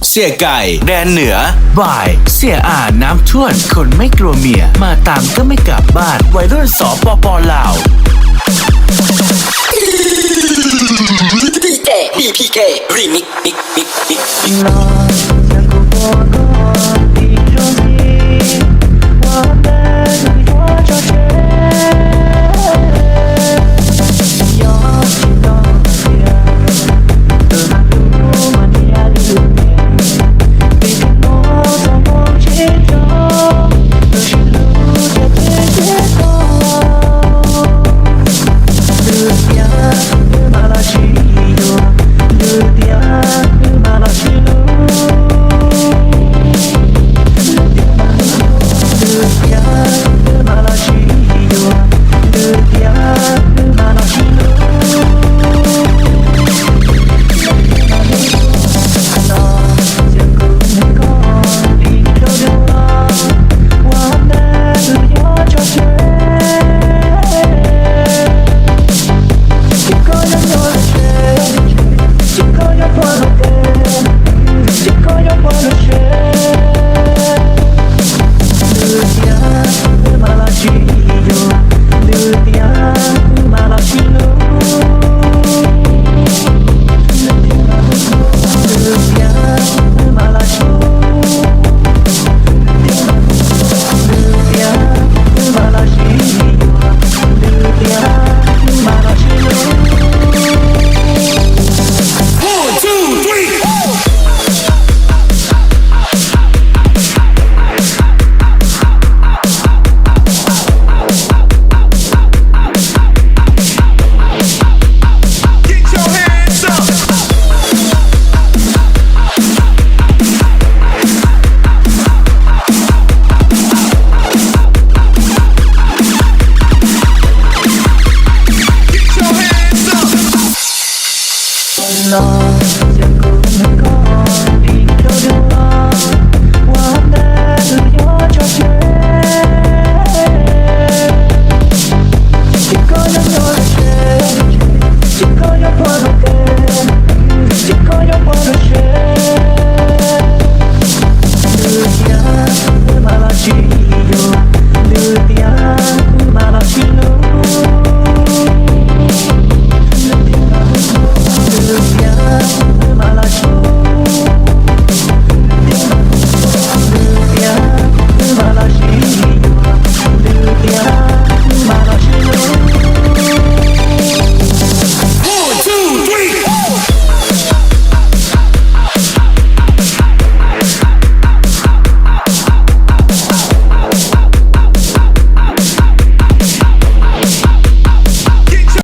เสี่ยไก่แดนเหนือบ่ายเสี่ยอาน้ำท่วมคนไม่กลัวเมียมาตามก็ไม่กลับบ้านวัยรุ่นสปปลาว BPK Remix ลอยจากกูบอก